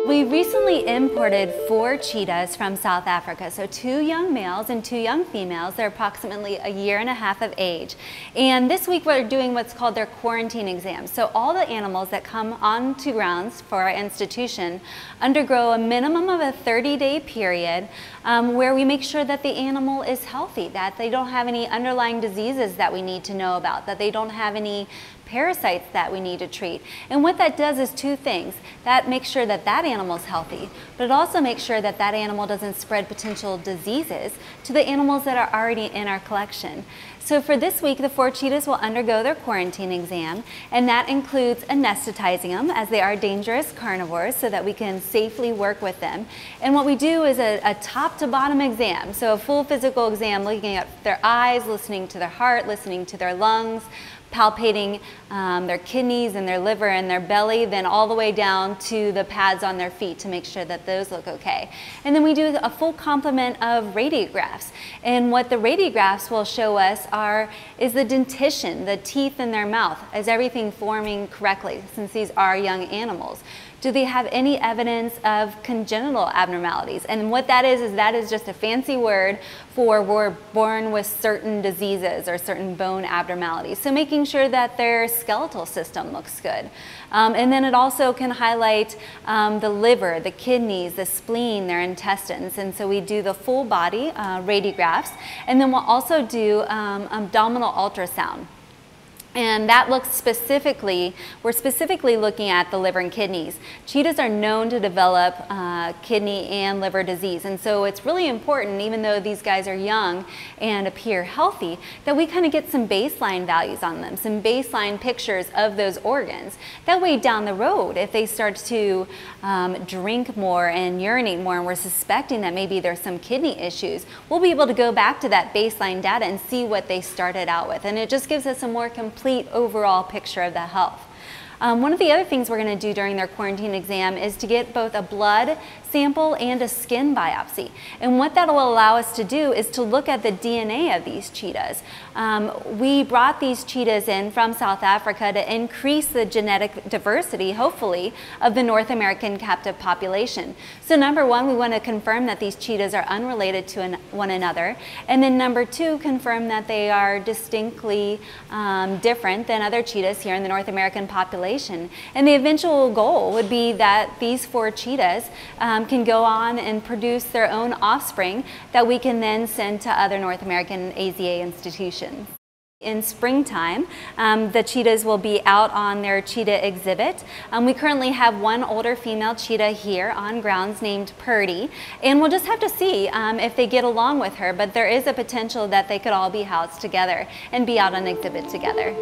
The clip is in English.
We recently imported 4 cheetahs from South Africa, so 2 young males and 2 young females. They're approximately a year and a half of age. And this week we're doing what's called their quarantine exams. So all the animals that come onto grounds for our institution undergo a minimum of a 30-day period where we make sure that the animal is healthy, that they don't have any underlying diseases that we need to know about, that they don't have any parasites that we need to treat. And what that does is 2 things. That makes sure that that animal's healthy, but it also makes sure that that animal doesn't spread potential diseases to the animals that are already in our collection. So for this week, the 4 cheetahs will undergo their quarantine exam, and that includes anesthetizing them, as they are dangerous carnivores, so that we can safely work with them. And what we do is a top to bottom exam, so a full physical exam looking at their eyes, listening to their heart, listening to their lungs, palpating their kidneys and their liver and their belly, then all the way down to the pads on their feet to make sure that those look okay. And then we do a full complement of radiographs. And what the radiographs will show us is the dentition, the teeth in their mouth. Is everything forming correctly, since these are young animals? Do they have any evidence of congenital abnormalities? And what that is just a fancy word for we're born with certain diseases or certain bone abnormalities. So making sure that their skeletal system looks good. And then it also can highlight the liver, the kidneys, the spleen, their intestines. And so we do the full body radiographs. And then we'll also do abdominal ultrasound. And that looks we're specifically looking at the liver and kidneys. Cheetahs are known to develop kidney and liver disease. And so it's really important, even though these guys are young and appear healthy, that we kind of get some baseline values on them, some baseline pictures of those organs. That way down the road, if they start to drink more and urinate more, and we're suspecting that maybe there's some kidney issues, we'll be able to go back to that baseline data and see what they started out with. And it just gives us a more complete overall picture of the health. One of the other things we're going to do during their quarantine exam is to get both a blood sample and a skin biopsy. And what that will allow us to do is to look at the DNA of these cheetahs. We brought these cheetahs in from South Africa to increase the genetic diversity, hopefully, of the North American captive population. So number 1, we want to confirm that these cheetahs are unrelated to one another. And then number 2, confirm that they are distinctly different than other cheetahs here in the North American population. And the eventual goal would be that these 4 cheetahs can go on and produce their own offspring that we can then send to other North American AZA institutions. In springtime, the cheetahs will be out on their cheetah exhibit. We currently have 1 older female cheetah here on grounds named Purdy, and we'll just have to see if they get along with her, but there is a potential that they could all be housed together and be out on exhibit together.